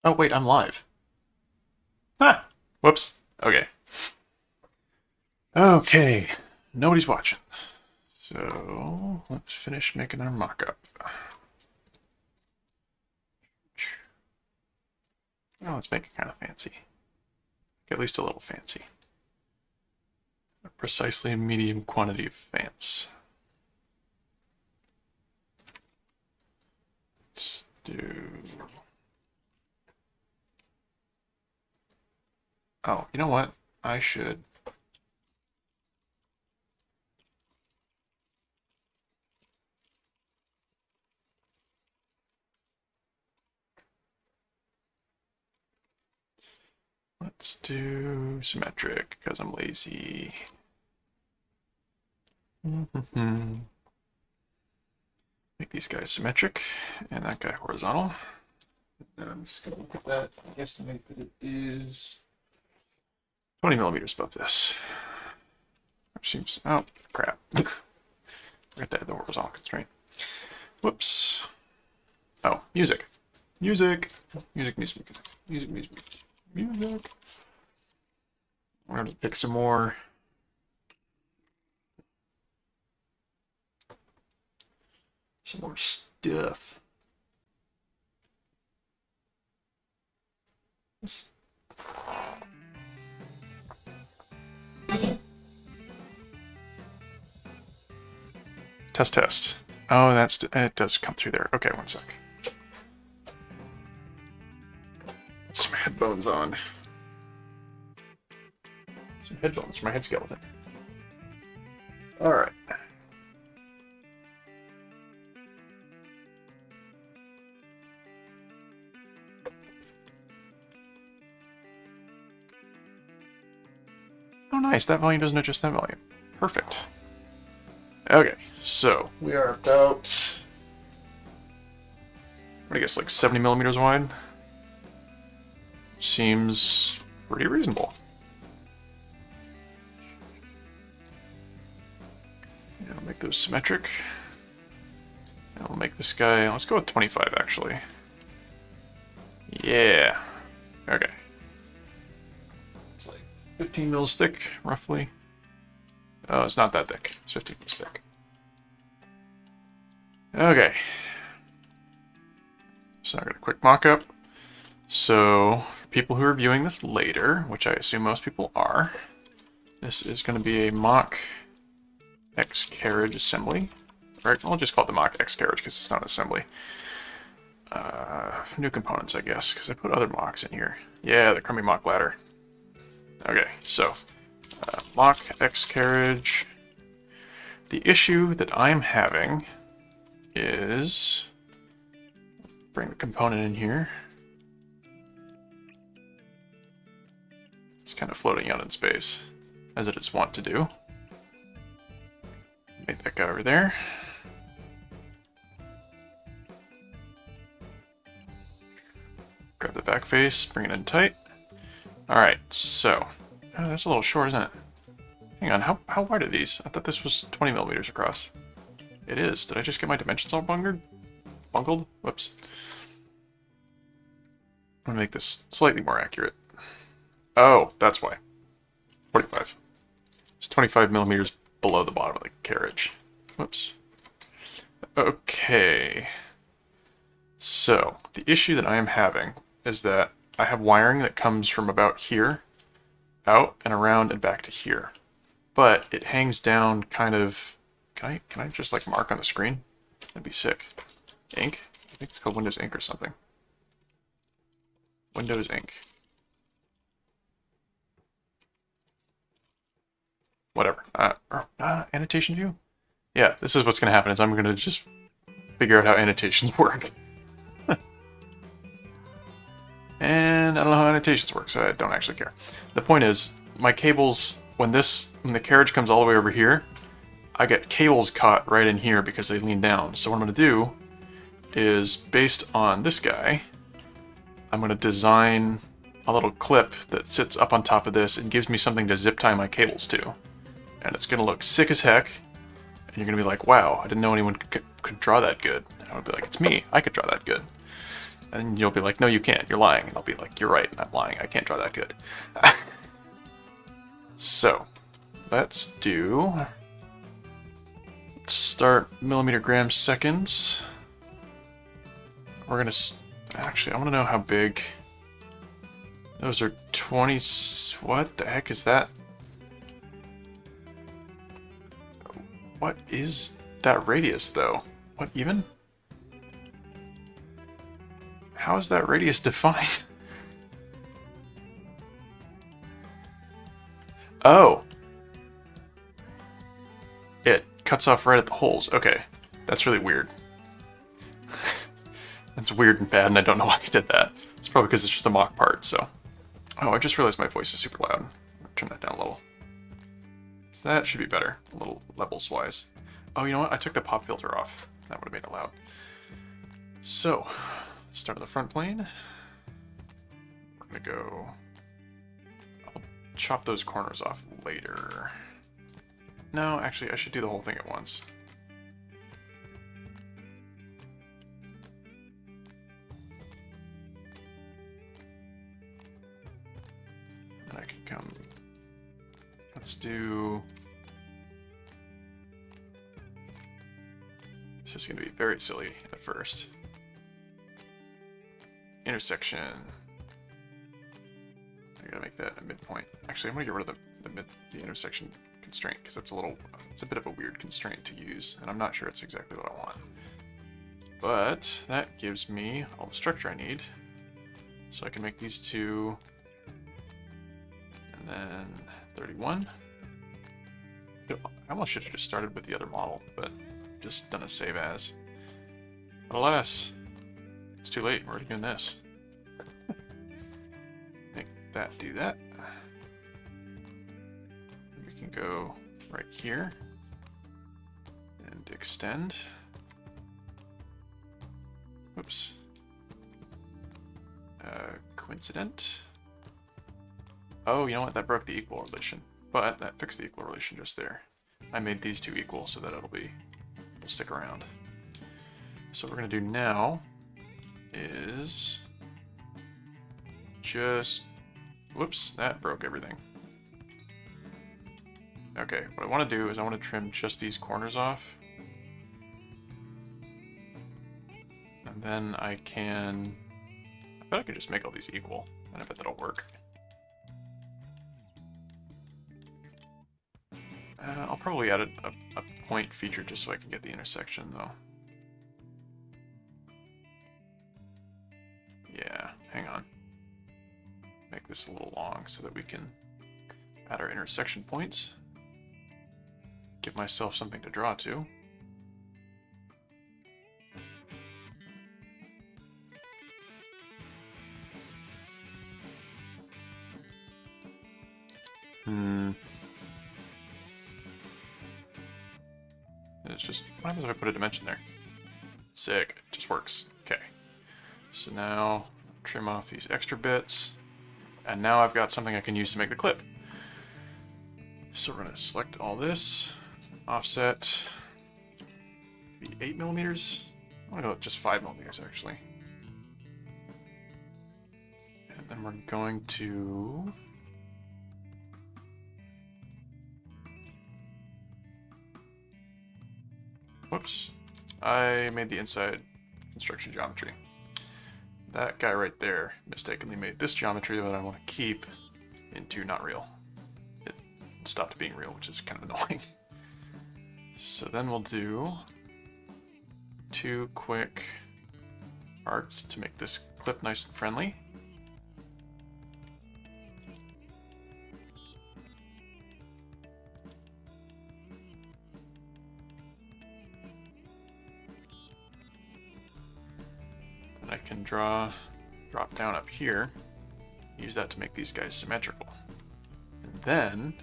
Oh, wait, I'm live. Ah, whoops. Okay. Okay. Nobody's watching. So, let's finish making our mock-up. Oh, let's make it kind of fancy. At least a little fancy. A precisely medium quantity of fancy. Let's do... Oh, you know what? I should... Let's do symmetric, because I'm lazy. Make these guys symmetric, and that guy horizontal. And I'm just going to look at that and estimate that it is 20 millimeters above this. Which seems... Oh, crap. I got to add the horizontal constraint. Whoops. Oh, music. Music. Music, music, music. Music, music, music. Music. We're going to pick some more. Some more stuff. Test, test. Oh, it does come through there. Okay, one sec. Put some headphones on. Some headphones for my head skeleton. Alright. Oh, nice. That volume doesn't adjust that volume. Perfect. Okay, so we are about, I guess, like 70 millimeters wide. Seems pretty reasonable. Yeah, I'll make those symmetric. And I'll make this guy, let's go with 25 actually. Yeah. Okay. It's like 15 mils thick, roughly. Oh, it's not that thick. It's 15 mils thick. Okay. So I got a quick mock-up. So, for people who are viewing this later, which I assume most people are, this is going to be a mock X carriage assembly. Or I'll just call it the mock X carriage because it's not an assembly. New components, I guess, because I put other mocks in here. Yeah, the crummy mock ladder. Okay, so mock X carriage. The issue that I'm having is, bring the component in here. It's kind of floating out in space, as it is wont to do. Make that guy over there. Grab the back face, bring it in tight. Alright, so, oh, that's a little short, isn't it? Hang on, how wide are these? I thought this was 20 millimeters across. It is. Did I just get my dimensions all bungled? Whoops. I'm gonna make this slightly more accurate. Oh, that's why. 45. It's 25 millimeters below the bottom of the carriage. Whoops. Okay. So, the issue that I am having is that I have wiring that comes from about here, out and around and back to here. But it hangs down kind of... Can I just like mark on the screen? That'd be sick. Ink? I think it's called Windows Ink or something. Windows Ink. Whatever. Annotation view? Yeah, this is what's going to happen, is I'm going to just figure out how annotations work. And I don't know how annotations work, so I don't actually care. The point is, my cables, when the carriage comes all the way over here, I get cables caught right in here because they lean down. So what I'm going to do is, based on this guy, I'm going to design a little clip that sits up on top of this and gives me something to zip tie my cables to. And it's going to look sick as heck, and you're going to be like, wow, I didn't know anyone could draw that good. And I would be like, it's me, I could draw that good. And you'll be like, no, you can't. You're lying. And I'll be like, you're right. I'm lying. I can't draw that good. So, let's start millimeter grams seconds. We're gonna actually, I want to know how big. Those are 20. What the heck is that? What is that radius though? What even? How is that radius defined? Oh! It cuts off right at the holes. Okay. That's really weird. That's weird and bad, and I don't know why I did that. It's probably because it's just a mock part, so. Oh, I just realized my voice is super loud. Turn that down a little. So that should be better, a little levels-wise. Oh, you know what? I took the pop filter off. That would have made it loud. So, start on the front plane. We're gonna go... I'll chop those corners off later. No, actually, I should do the whole thing at once. And I can come... Let's do... This is going to be very silly at first. Intersection. I gotta make that a midpoint. Actually, I'm gonna get rid of the intersection constraint because it's a bit of a weird constraint to use, and I'm not sure it's exactly what I want. But that gives me all the structure I need, so I can make these two, and then 31. I almost should have just started with the other model, but just done a save as. But alas, it's too late. We're already doing this. Make that do that. We can go right here and extend. Whoops. Coincident. Oh, you know what? That broke the equal relation, but that fixed the equal relation just there. I made these two equal so that it'll stick around. So what we're gonna do now is just, whoops, that broke everything. Okay, what I want to do is I want to trim just these corners off. And then I bet I could just make all these equal, and I bet that'll work. I'll probably add a point feature just so I can get the intersection, though. Yeah, hang on. Make this a little long so that we can add our intersection points. Give myself something to draw to. It's just, what happens if I put a dimension there? Sick, it just works. Okay. So now, trim off these extra bits. And now I've got something I can use to make the clip. So we're going to select all this. Offset. Be 8 millimeters. I'm going to go with just 5 millimeters actually. And then we're going to... Whoops. I made the inside construction geometry. That guy right there mistakenly made this geometry that I want to keep into not real. It stopped being real, which is kind of annoying. So then we'll do 2 quick arcs to make this clip nice and friendly. I can drop down up here, use that to make these guys symmetrical. And then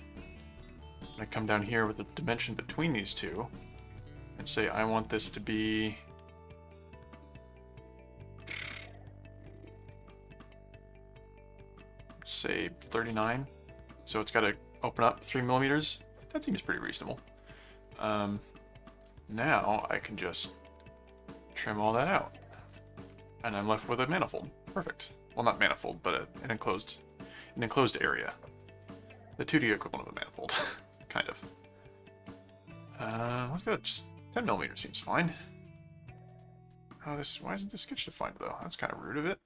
I come down here with a dimension between these two and say I want this to be say 39. So it's got to open up 3 millimeters. That seems pretty reasonable. Now I can just trim all that out. And I'm left with a manifold. Perfect. Well, not manifold, but an enclosed area. The 2D equivalent of a manifold, kind of. Let's go. Just 10 millimeters seems fine. Oh, why isn't this sketch defined though? That's kind of rude of it.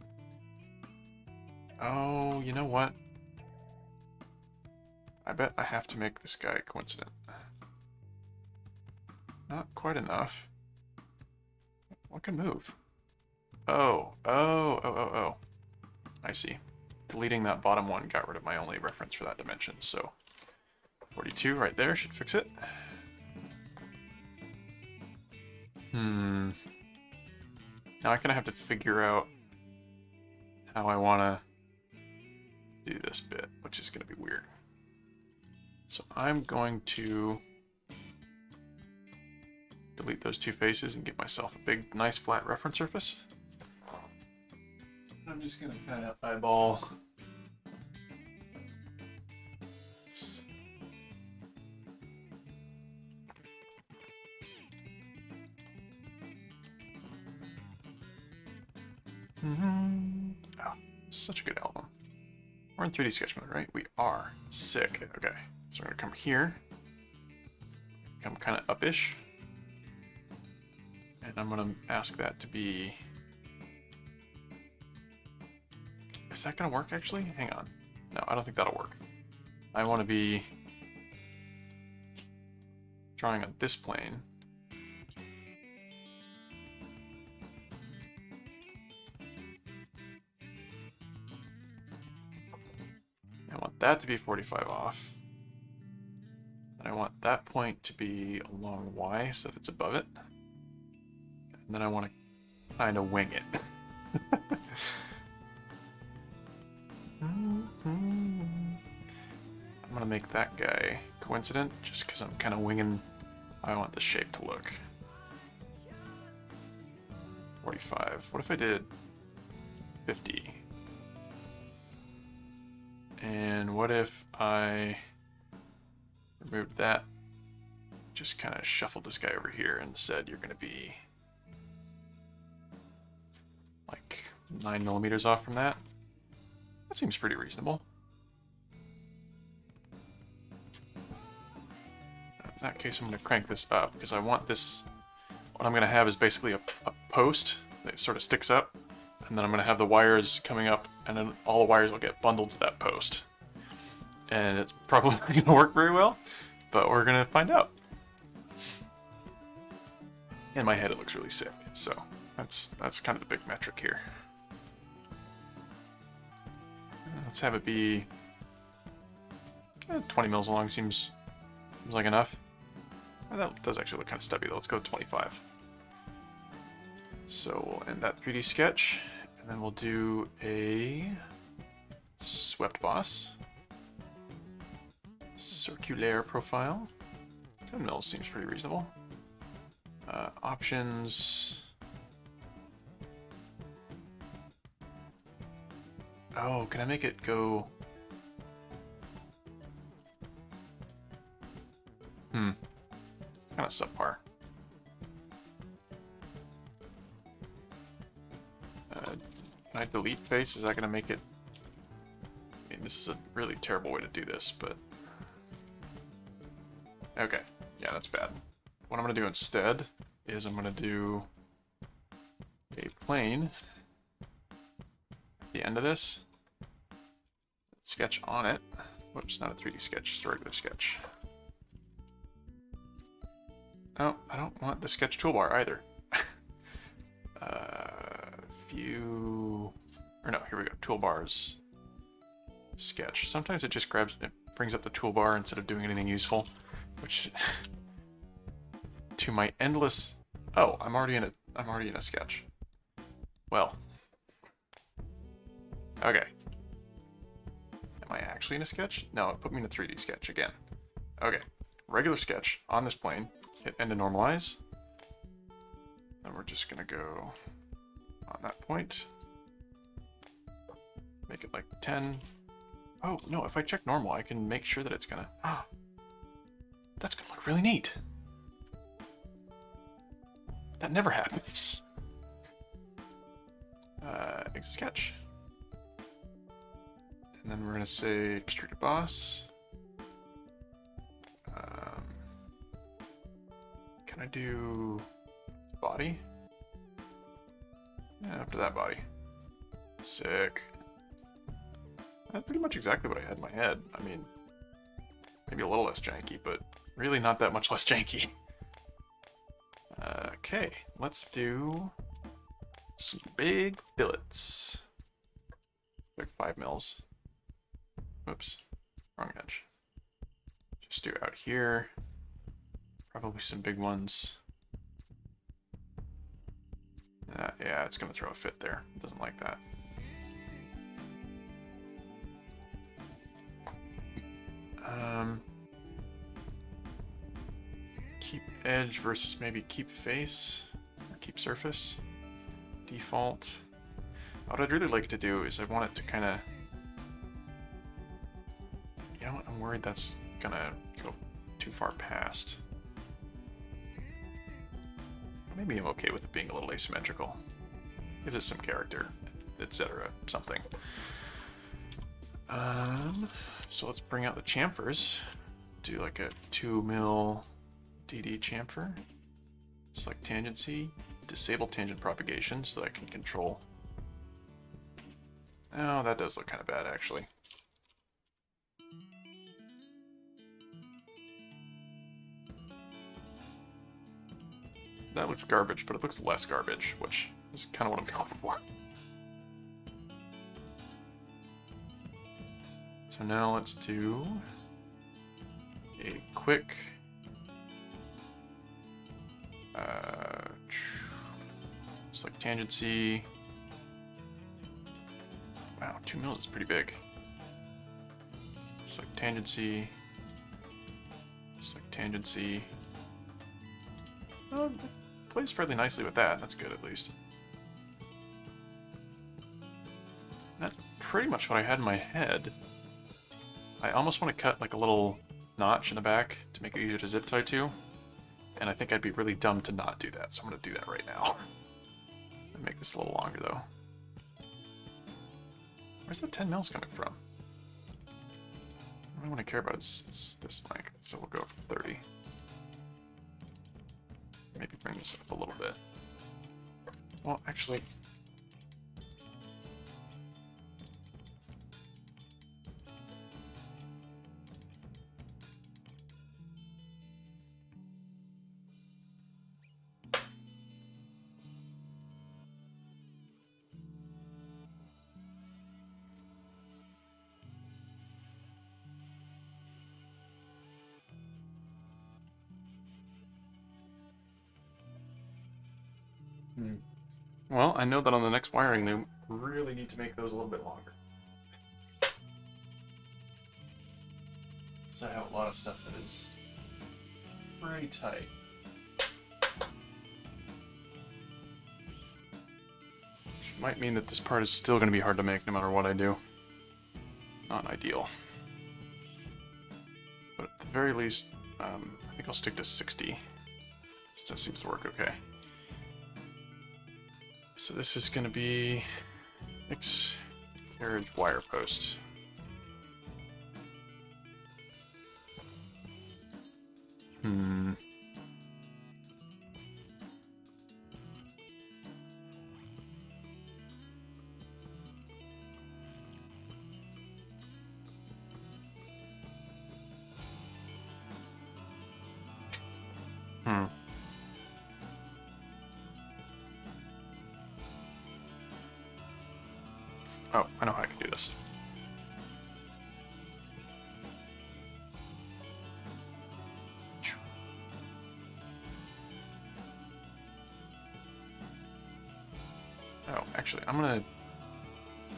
Oh, you know what? I bet I have to make this guy coincident. Not quite enough. What can move? Oh. I see. Deleting that bottom one got rid of my only reference for that dimension, so 42 right there should fix it. Now I kind of have to figure out how I want to do this bit, which is going to be weird. So I'm going to delete those two faces and give myself a big, nice, flat reference surface. I'm just going to kind of eyeball. Oh, such a good album. We're in 3D sketch mode, right? We are. Sick. Okay, so we're going to come here. Come kind of up-ish. And I'm going to ask that to be... Is that going to work, actually? Hang on. No, I don't think that'll work. I want to be drawing on this plane. I want that to be 45 off. And I want that point to be along Y so that it's above it. And then I want to kind of wing it. I'm going to make that guy coincident just because I'm kind of winging how I want the shape to look. 45. What if I did 50? And what if I removed that, just kind of shuffled this guy over here and said you're going to be like 9 millimeters off from that? That seems pretty reasonable. In that case, I'm going to crank this up because I want this. What I'm going to have is basically a post that sort of sticks up, and then I'm going to have the wires coming up, and then all the wires will get bundled to that post. And it's probably not going to work very well, but we're going to find out. In my head, it looks really sick, so that's kind of the big metric here. Let's have it be 20 mils long. Seems like enough. That does actually look kind of stubby though. Let's go 25. So we'll end that 3D sketch, and then we'll do a swept boss. Circular profile. 10 mils seems pretty reasonable. Options. Oh, can I make it go? It's kind of subpar. Can I delete face? Is that going to make it? I mean, this is a really terrible way to do this, but... Okay, yeah, that's bad. What I'm going to do instead is I'm going to do a plane at the end of this, sketch on it. Whoops, not a 3D sketch, just a regular sketch. Oh, I don't want the sketch toolbar either. View, or no, here we go, toolbars, sketch. Sometimes it just brings up the toolbar instead of doing anything useful, which, to my endless, oh, I'm already in a sketch. Well, okay. Am I actually in a sketch? No, it put me in a 3D sketch again. Okay, regular sketch on this plane. Hit N to normalize. And we're just gonna go on that point. Make it like 10. Oh, no, if I check normal, I can make sure that it's gonna... Ah, that's gonna look really neat. That never happens. makes a sketch. And then we're going to say extruded boss. Can I do body? Yeah, up to that body. Sick. That's pretty much exactly what I had in my head. I mean, maybe a little less janky, but really not that much less janky. Okay, let's do some big billets. Like 5 mils. Oops, wrong edge. Just do out here. Probably some big ones. Yeah, it's gonna throw a fit there. It doesn't like that. Keep edge versus maybe keep face, or keep surface. Default. What I'd really like to do is I want it to kind of, you know what, I'm worried that's gonna go too far past. Maybe I'm okay with it being a little asymmetrical. Gives it some character, etc. something. So let's bring out the chamfers. Do like a 2 mil DD chamfer. Select tangency. Disable tangent propagation so that I can control. Oh, that does look kind of bad actually. That looks garbage, but it looks less garbage, which is kind of what I'm going for. So now let's do a quick select tangency. Wow, 2 mils is pretty big. Select tangency. Select tangency. Oh, it plays fairly nicely with that. That's good, at least. That's pretty much what I had in my head. I almost want to cut like a little notch in the back to make it easier to zip tie to. And I think I'd be really dumb to not do that, so I'm going to do that right now. Make this a little longer, though. Where's the 10 mils coming from? What I want to care about is this length, so we'll go for 30. Maybe bring this up a little bit. Well, actually... Well, I know that on the next wiring they really need to make those a little bit longer. Because I have a lot of stuff that is pretty tight. Which might mean that this part is still going to be hard to make no matter what I do. Not ideal. But at the very least, I think I'll stick to 60. That seems to work okay. So this is going to be X carriage wire post. Oh, I know how I can do this. Oh, actually, I'm gonna...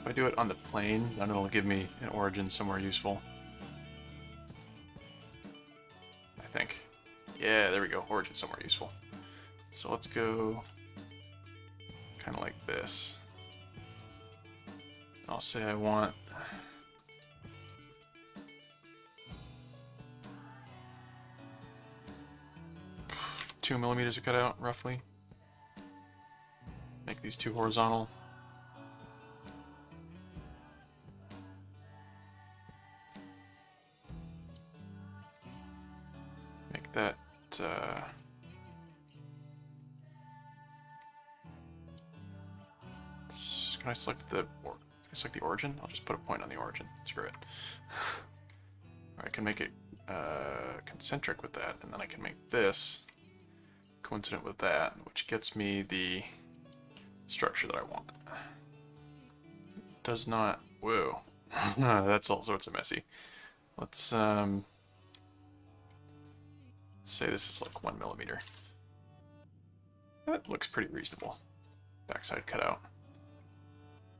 If I do it on the plane, then it'll give me an origin somewhere useful. I think. Yeah, there we go. Origin somewhere useful. So let's go... kind of like this. I'll say I want... 2 millimeters to cut out, roughly. Make these 2 horizontal. that. Can I select the origin? I'll just put a point on the origin. Screw it. Or I can make it concentric with that, and then I can make this coincident with that, which gets me the structure that I want. Does not. Whoa. That's all sorts of messy. Let's say this is like 1 millimeter. That looks pretty reasonable. Backside cutout.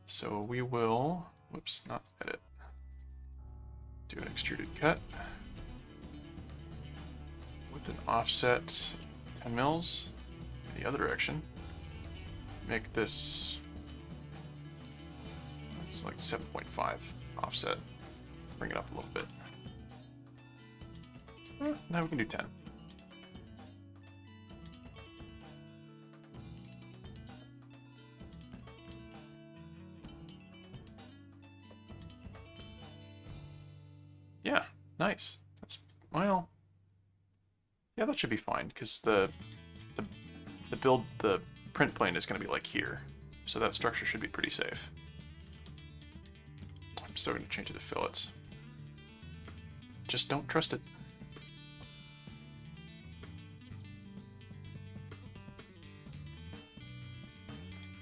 So we will, whoops, not edit. Do an extruded cut with an offset 10 mils in the other direction. Make this, it's like 7.5 offset. Bring it up a little bit. Now we can do 10. Yeah, nice. That's, well, yeah, that should be fine because the print plane is going to be like here, so that structure should be pretty safe. I'm still going to change it to fillets. Just don't trust it.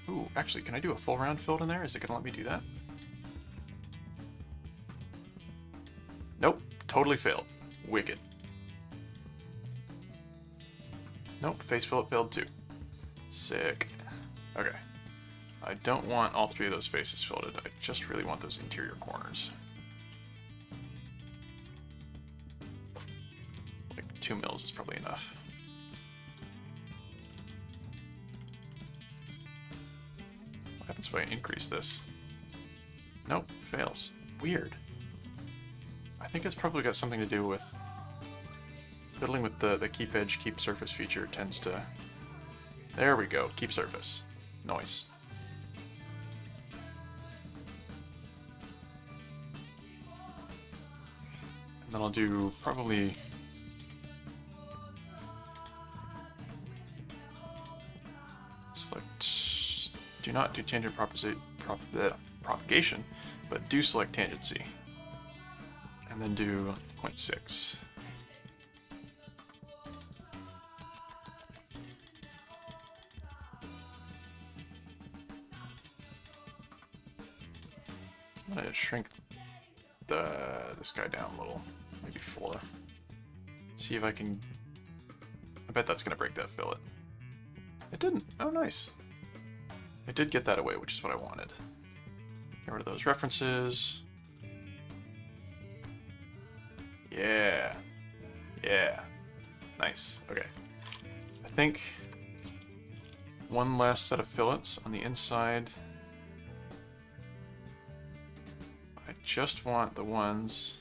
Ooh, actually, can I do a full round fillet in there? Is it going to let me do that? Nope, totally failed. Wicked. Nope, face fillet failed too. Sick. Okay. I don't want all three of those faces filleted. I just really want those interior corners. Like 2 mils is probably enough. What happens if I increase this? Nope, fails. Weird. I think it's probably got something to do with fiddling with the keep edge, keep surface feature tends to... There we go, keep surface. Nice. And then I'll do probably... Select... Do not do tangent propagation, but do select tangent C. And then do 0.6. I'm gonna shrink this guy down a little, maybe 4. See if I can. I bet that's gonna break that fillet. It didn't. Oh, nice. It did get that away, which is what I wanted. Get rid of those references. Yeah. Yeah. Nice. Okay. I think one last set of fillets on the inside. I just want the ones...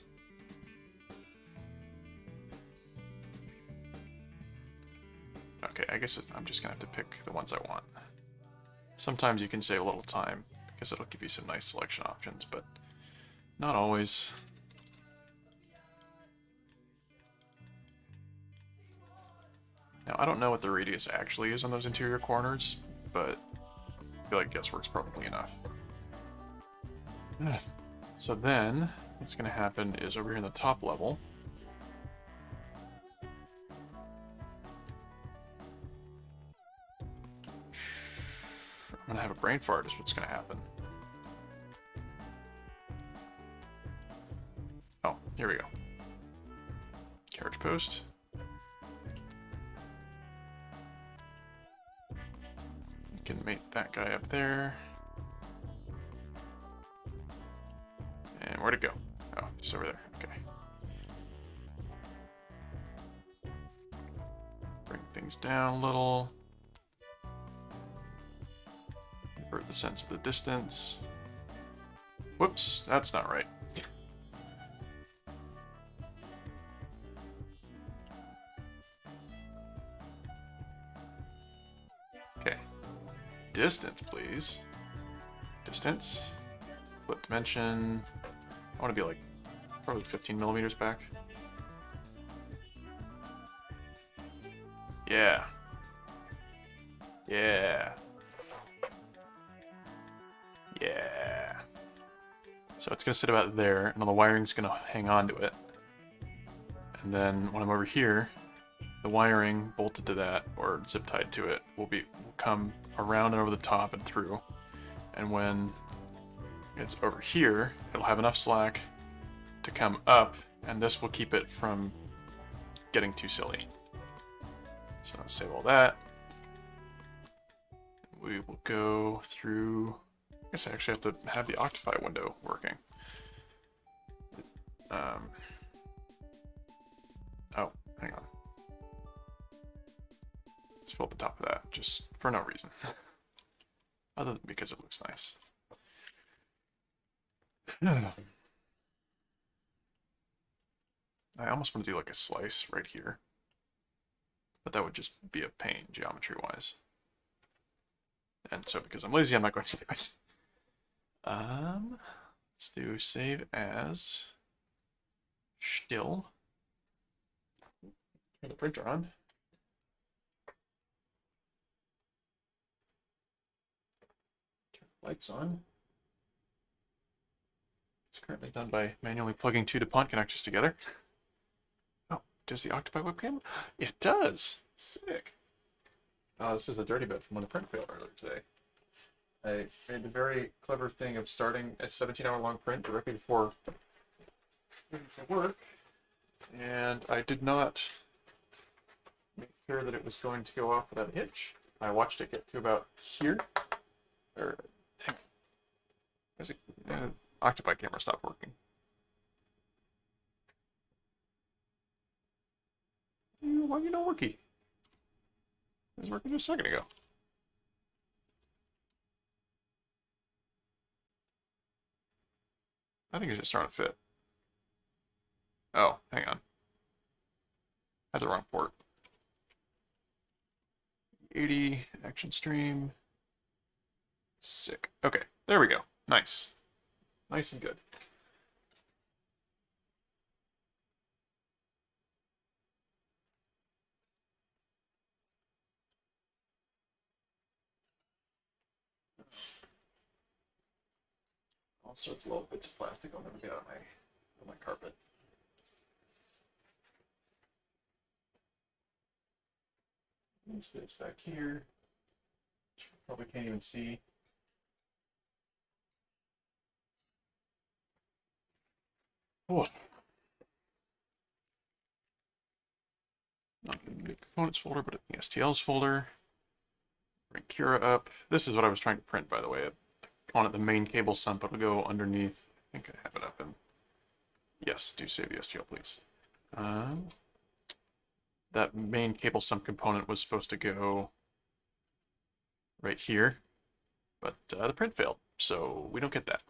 Okay, I guess I'm just gonna have to pick the ones I want. Sometimes you can save a little time because it'll give you some nice selection options, but not always. Now, I don't know what the radius actually is on those interior corners, but I feel like guesswork's probably enough. So then, what's going to happen is over here in the top level, I'm going to have a brain fart is what's going to happen. Oh, here we go. Carriage post. Can mate that guy up there. And where'd it go? Oh, just over there. Okay. Bring things down a little. Invert the sense of the distance. Whoops, that's not right. Okay. Distance, please. Distance. Flip dimension. I want to be like probably 15 millimeters back. Yeah. Yeah. Yeah. So it's going to sit about there, and all the wiring's going to hang on to it. And then when I'm over here, the wiring bolted to that, or zip tied to it, will come around and over the top and through. And when it's over here, it'll have enough slack to come up, and this will keep it from getting too silly. So I'll save all that. We will go through. I guess I actually have to have the Octopi window working. Oh, hang on. Let's fill up the top of that, just for no reason. Other than because it looks nice. I almost want to do like a slice right here. But that would just be a pain, geometry-wise. And so because I'm lazy, I'm not going to do it. Let's do save as still. Turn the printer on. Turn the lights on. It's currently done by manually plugging two DuPont connectors together. Oh, does the Octopi webcam? It does. Sick. Oh, this is a dirty bit from when the print failed earlier today. I made the very clever thing of starting a 17-hour-long print directly before work, and I did not make sure that it was going to go off without a hitch. I watched it get to about here. Or, hang on. Octopi camera stopped working. Why are you not working? It was working just a second ago. I think it's just starting to fit. Oh, hang on. Had the wrong port. 80, action stream. Sick. Okay, there we go. Nice. Nice and good. All sorts of little bits of plastic I'll never get out of my carpet. These bits back here, which you probably can't even see. Oh. Not in the components folder, but in the STLs folder. Bring Cura up. This is what I was trying to print, by the way. On it, the main cable sump, it'll go underneath. I think I have it up in. Yes, do save the STL, please. That main cable sump component was supposed to go right here, but the print failed, so we don't get that.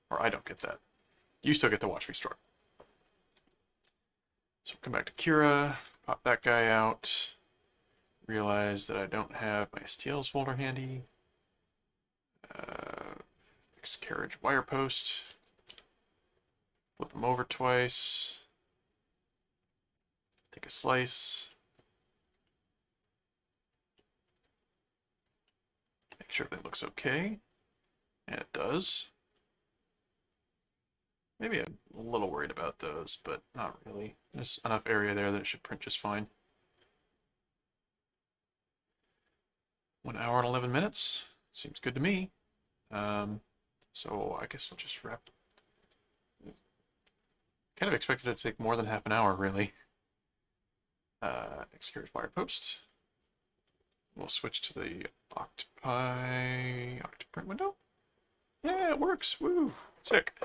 Or I don't get that. You still get to watch me struggle. So come back to Cura, pop that guy out, realize that I don't have my STLs folder handy. Fix carriage wire post. Flip them over twice. Take a slice. Make sure everything looks okay. And it does. Maybe I'm a little worried about those, but not really. There's enough area there that it should print just fine. 1 hour and 11 minutes. Seems good to me. So I guess I'll just wrap. Kind of expected it to take more than half an hour, really. Exterior wire post. We'll switch to the Octoprint window. Yeah, it works. Woo! Sick.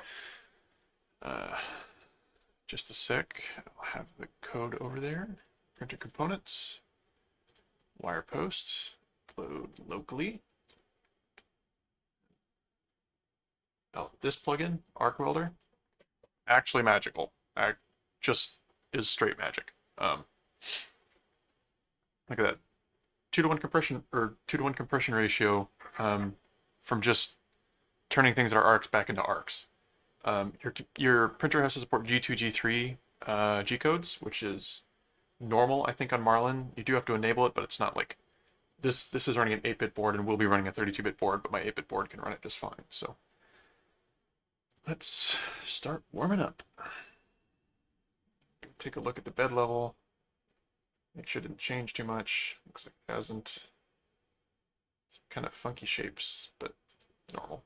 Just a sec. I'll have the code over there. Printer components. Wire post. Load locally. Oh, this plugin, Arc Welder, actually magical. Just is straight magic. Look at that. 2-to-1 compression, or 2-to-1 compression ratio from just turning things that are arcs back into arcs. Your printer has to support G2, G3 G codes, which is normal, I think, on Marlin. You do have to enable it, but it's not like this is running an 8-bit board and will be running a 32-bit board, but my 8-bit board can run it just fine. So let's start warming up. Take a look at the bed level. Make sure it didn't change too much. Looks like it hasn't. Some kind of funky shapes, but normal.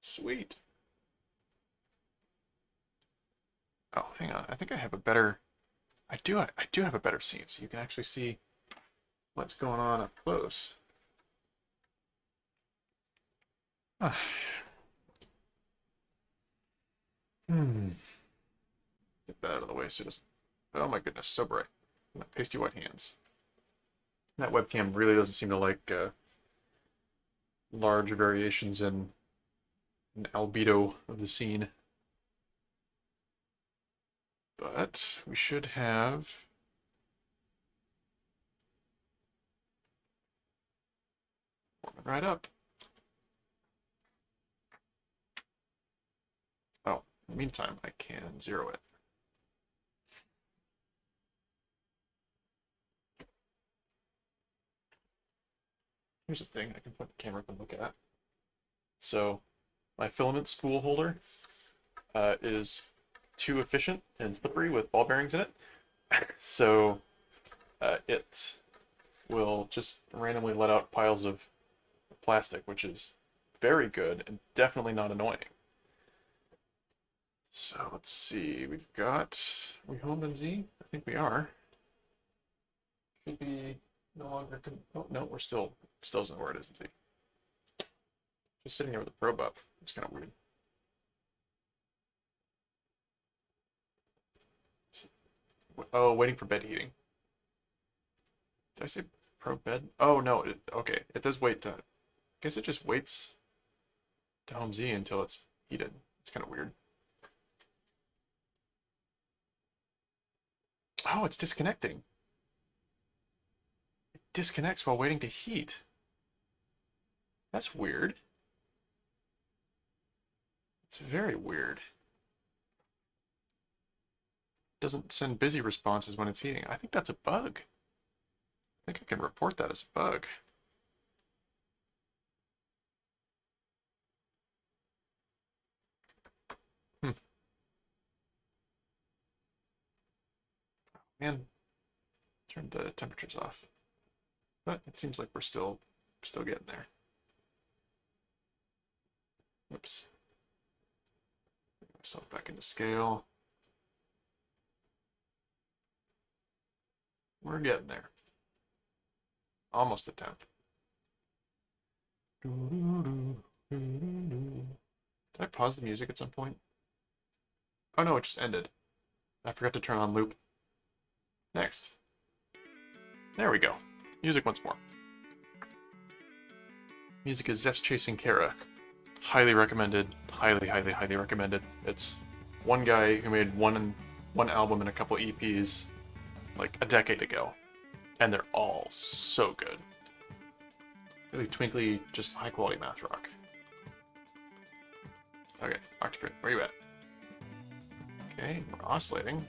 Sweet. Oh, hang on. I think I have a better. I do have a better scene, so you can actually see what's going on up close. Ah. Get that out of the way so it doesn't. Oh my goodness, so bright. My pasty white hands. That webcam really doesn't seem to like large variations in albedo of the scene. But we should have. Warm it right up. Oh, in the meantime, I can zero it. Here's a thing I can put the camera up and look at. So my filament spool holder is too efficient and slippery with ball bearings in it. So it will just randomly let out piles of plastic, which is very good and definitely not annoying. So let's see, we've got, are we home in Z? I think we are. Should be no longer, oh no, we're still isn't where it is in Z. Just sitting there with the probe up, it's kind of weird. Oh, waiting for bed heating. Did I say probe bed? Oh no, okay, it does wait to, I guess it just waits to home Z until it's heated. It's kind of weird. Oh, it's disconnecting. It disconnects while waiting to heat. That's weird. It's very weird. Doesn't send busy responses when it's heating. I think that's a bug. I think I can report that as a bug. Man, turned the temperatures off. But it seems like we're still getting there. Oops. Put myself back into scale. We're getting there. Almost a temp. Did I pause the music at some point? Oh no, it just ended. I forgot to turn on loop. Next. There we go. Music once more. Music is Zeph's Chasing Kara. Highly recommended. Highly, highly, highly recommended. It's one guy who made one album and a couple EPs like a decade ago. And they're all so good. Really twinkly, just high quality math rock. Okay, Octoprint, where you at? Okay, we're oscillating.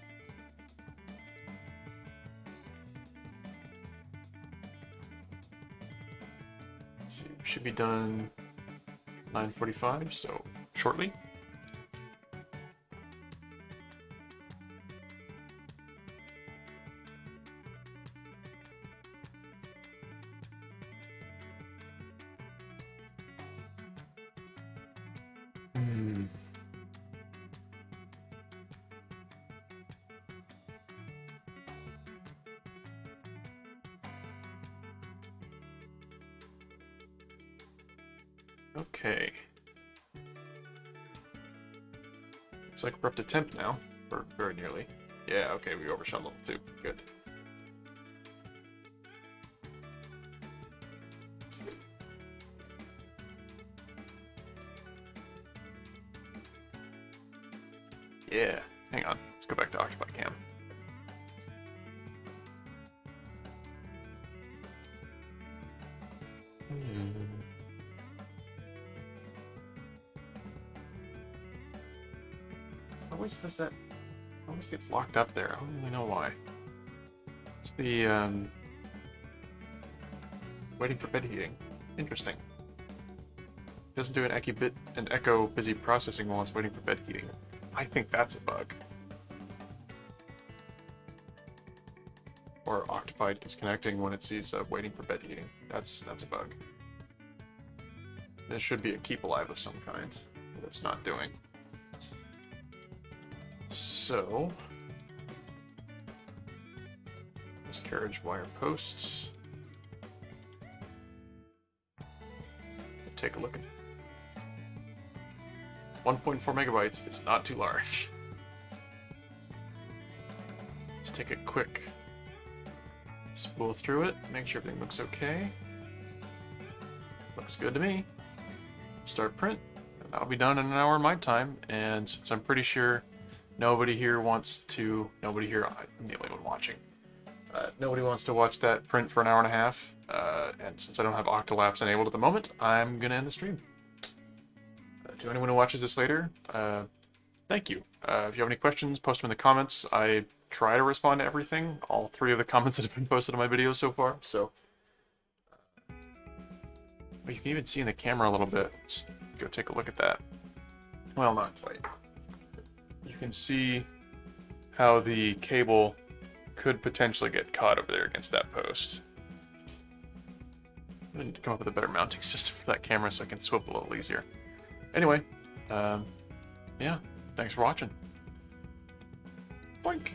Let's see, should be done 9:45, so shortly. Okay. Looks like we're up to temp now, or very nearly. Yeah, okay, we overshot level 2. Good. Yeah, hang on. Let's go back to Occupy Cam. always does that? Always gets locked up there. I don't really know why. It's the waiting for bed heating. Interesting. Doesn't do an echo busy processing while it's waiting for bed heating. I think that's a bug. Or Octopi disconnecting when it sees waiting for bed heating. That's a bug. There should be a keep alive of some kind that it's not doing. So, there's carriage wire posts. Take a look at it. 1.4 megabytes is not too large. Let's take a quick spool through it, make sure everything looks okay. Looks good to me. Start print. That'll be done in an hour in my time, and since I'm pretty sure nobody here, I'm the only one watching. Nobody wants to watch that print for an hour and a half, and since I don't have Octolapse enabled at the moment, I'm gonna end the stream. To anyone who watches this later, thank you. If you have any questions, post them in the comments. I try to respond to everything, all 3 of the comments that have been posted on my videos so far, so... But you can even see in the camera a little bit. Let's go take a look at that. Well, not quite. You can see how the cable could potentially get caught over there against that post. I need to come up with a better mounting system for that camera so I can swivel a little easier. Anyway, yeah, thanks for watching. Boink!